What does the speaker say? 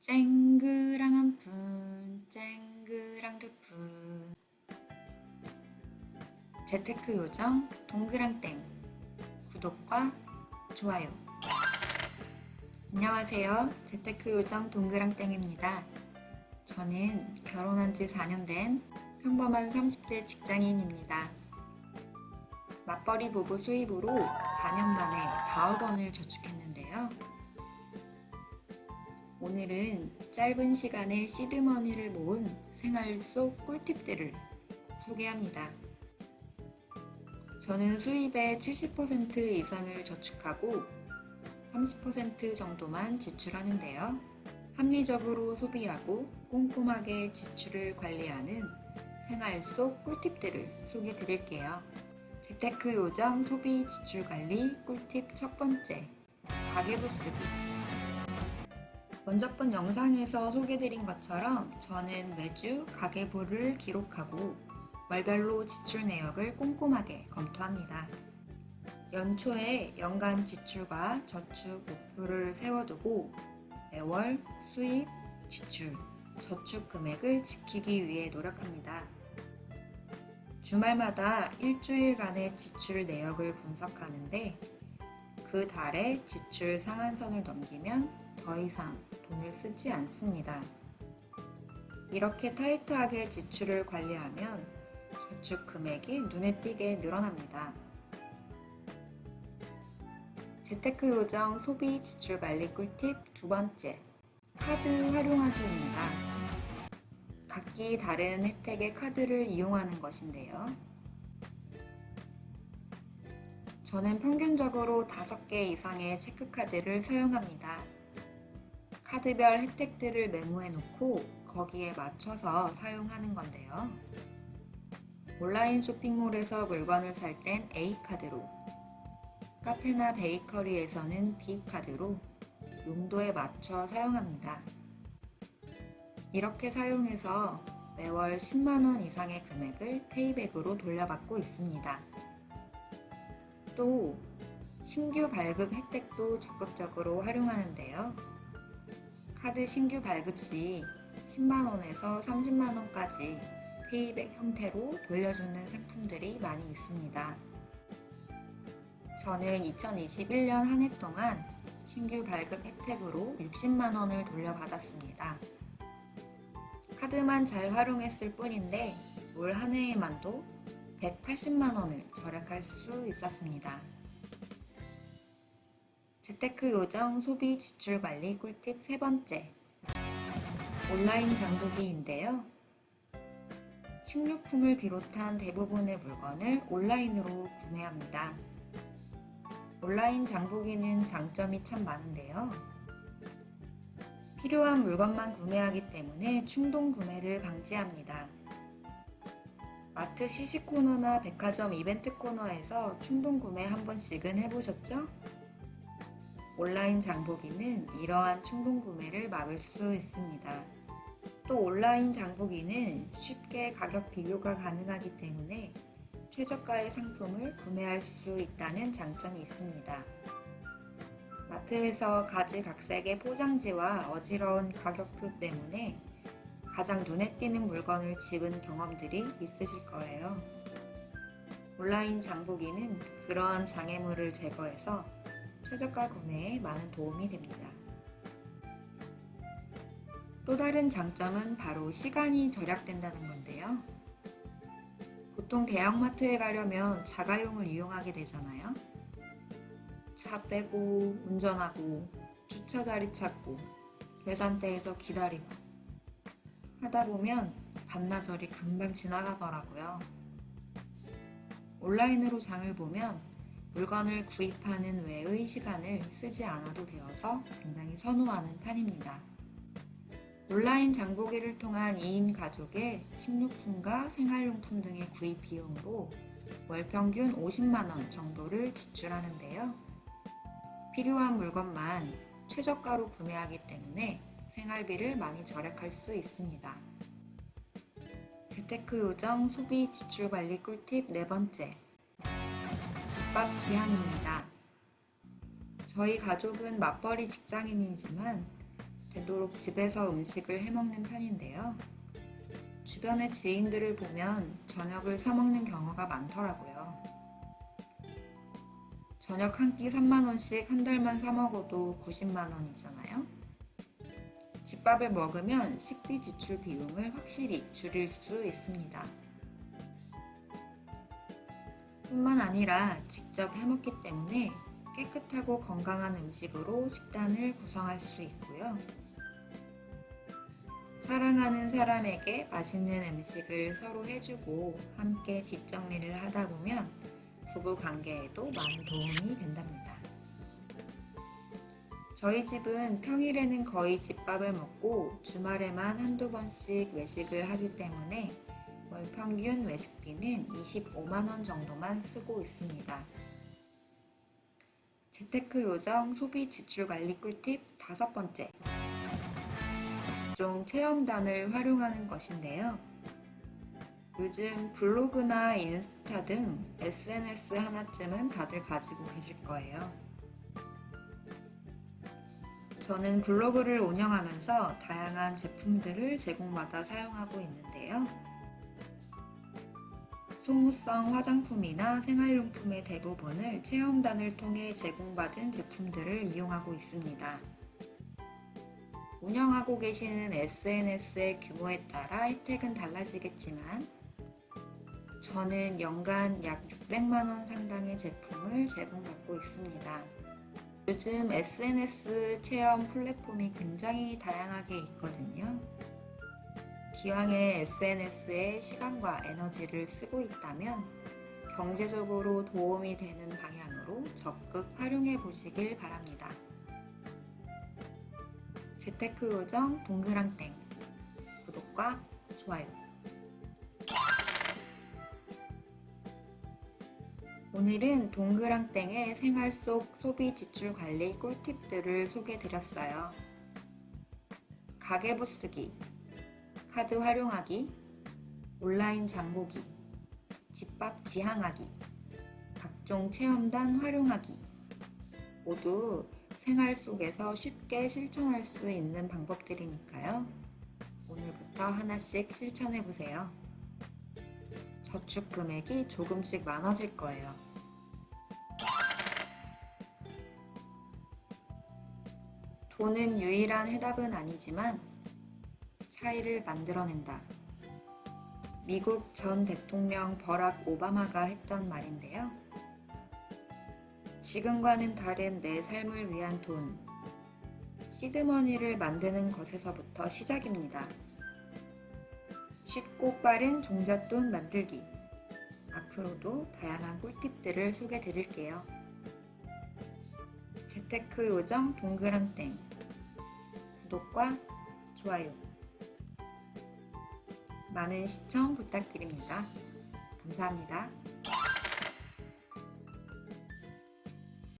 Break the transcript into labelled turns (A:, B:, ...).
A: 쨍그랑 한 푼, 쨍그랑 두 푼. 재테크 요정 동그랑땡. 구독과 좋아요. 안녕하세요. 재테크 요정 동그랑땡입니다. 저는 결혼한 지 4년 된 평범한 30대 직장인입니다. 맞벌이 부부 수입으로 4년 만에 4억 원을 저축했는데요. 오늘은 짧은 시간에 시드머니를 모은 생활 속 꿀팁들을 소개합니다. 저는 수입의 70% 이상을 저축하고 30% 정도만 지출하는데요. 합리적으로 소비하고 꼼꼼하게 지출을 관리하는 생활 속 꿀팁들을 소개해 드릴게요. 재테크 요정 소비 지출 관리 꿀팁 첫 번째, 가계부 쓰기. 먼저 번 영상에서 소개드린 것처럼 저는 매주 가계부를 기록하고 월별로 지출 내역을 꼼꼼하게 검토합니다. 연초에 연간 지출과 저축 목표를 세워두고 매월 수입, 지출, 저축 금액을 지키기 위해 노력합니다. 주말마다 일주일간의 지출 내역을 분석하는데 그 달의 지출 상한선을 넘기면 더 이상 돈을 쓰지 않습니다. 이렇게 타이트하게 지출을 관리하면 저축 금액이 눈에 띄게 늘어납니다. 재테크 요정 소비 지출 관리 꿀팁 두 번째, 카드 활용하기입니다. 각기 다른 혜택의 카드를 이용하는 것인데요. 저는 평균적으로 5개 이상의 체크카드를 사용합니다. 카드별 혜택들을 메모해 놓고 거기에 맞춰서 사용하는 건데요. 온라인 쇼핑몰에서 물건을 살 땐 A카드로, 카페나 베이커리에서는 B카드로 용도에 맞춰 사용합니다. 이렇게 사용해서 매월 10만원 이상의 금액을 페이백으로 돌려받고 있습니다. 또 신규 발급 혜택도 적극적으로 활용하는데요. 카드 신규 발급 시 10만원에서 30만원까지 페이백 형태로 돌려주는 상품들이 많이 있습니다. 저는 2021년 한 해 동안 신규 발급 혜택으로 60만원을 돌려받았습니다. 카드만 잘 활용했을 뿐인데 올 한 해에만도 180만원을 절약할 수 있었습니다. 재테크 요정 소비 지출 관리 꿀팁 세 번째, 온라인 장보기인데요. 식료품을 비롯한 대부분의 물건을 온라인으로 구매합니다. 온라인 장보기는 장점이 참 많은데요. 필요한 물건만 구매하기 때문에 충동 구매를 방지합니다. 마트 시식 코너나 백화점 이벤트 코너에서 충동 구매 한 번씩은 해보셨죠? 온라인 장보기는 이러한 충동 구매를 막을 수 있습니다. 또 온라인 장보기는 쉽게 가격 비교가 가능하기 때문에 최저가의 상품을 구매할 수 있다는 장점이 있습니다. 마트에서 가지각색의 포장지와 어지러운 가격표 때문에 가장 눈에 띄는 물건을 집은 경험들이 있으실 거예요. 온라인 장보기는 그러한 장애물을 제거해서 최저가 구매에 많은 도움이 됩니다. 또 다른 장점은 바로 시간이 절약된다는 건데요. 보통 대형마트에 가려면 자가용을 이용하게 되잖아요. 차 빼고 운전하고 주차 자리 찾고 계산대에서 기다리고 하다 보면 반나절이 금방 지나가더라고요. 온라인으로 장을 보면 물건을 구입하는 외의 시간을 쓰지 않아도 되어서 굉장히 선호하는 편입니다. 온라인 장보기를 통한 2인 가족의 식료품과 생활용품 등의 구입 비용으로 월 평균 50만원 정도를 지출하는데요. 필요한 물건만 최저가로 구매하기 때문에 생활비를 많이 절약할 수 있습니다. 재테크 요정 소비 지출 관리 꿀팁 네 번째, 집밥 지향입니다. 저희 가족은 맞벌이 직장인이지만 되도록 집에서 음식을 해먹는 편인데요. 주변의 지인들을 보면 저녁을 사먹는 경우가 많더라고요. 저녁 한 끼 3만원씩 한 달만 사먹어도 90만원이잖아요. 집밥을 먹으면 식비 지출 비용을 확실히 줄일 수 있습니다. 뿐만 아니라 직접 해먹기 때문에 깨끗하고 건강한 음식으로 식단을 구성할 수 있고요. 사랑하는 사람에게 맛있는 음식을 서로 해주고 함께 뒷정리를 하다 보면 부부 관계에도 많은 도움이 된답니다. 저희 집은 평일에는 거의 집밥을 먹고 주말에만 한두 번씩 외식을 하기 때문에 월 평균 외식비는 25만원 정도만 쓰고 있습니다. 재테크 요정 소비 지출 관리 꿀팁 5번째. 각종 체험단을 활용하는 것인데요. 요즘 블로그나 인스타 등 SNS 하나쯤은 다들 가지고 계실 거예요. 저는 블로그를 운영하면서 다양한 제품들을 제공받아 사용하고 있는데요. 소모성 화장품이나 생활용품의 대부분을 체험단을 통해 제공받은 제품들을 이용하고 있습니다. 운영하고 계시는 SNS의 규모에 따라 혜택은 달라지겠지만 저는 연간 약 600만원 상당의 제품을 제공받고 있습니다. 요즘 SNS 체험 플랫폼이 굉장히 다양하게 있거든요. 기왕에 SNS에 시간과 에너지를 쓰고 있다면 경제적으로 도움이 되는 방향으로 적극 활용해 보시길 바랍니다. 재테크 요정 동그랑땡 구독과 좋아요. 오늘은 동그랑땡의 생활 속 소비 지출 관리 꿀팁들을 소개드렸어요. 가계부 쓰기, 카드 활용하기, 온라인 장보기, 집밥 지향하기, 각종 체험단 활용하기 모두 생활 속에서 쉽게 실천할 수 있는 방법들이니까요. 오늘부터 하나씩 실천해 보세요. 저축 금액이 조금씩 많아질 거예요. 돈은 유일한 해답은 아니지만 차이를 만들어낸다. 미국 전 대통령 버락 오바마가 했던 말인데요. 지금과는 다른 내 삶을 위한 돈, 시드머니를 만드는 것에서부터 시작입니다. 쉽고 빠른 종잣돈 만들기. 앞으로도 다양한 꿀팁들을 소개해 드릴게요. 재테크 요정 동그랑땡 구독과 좋아요 많은 시청 부탁드립니다. 감사합니다.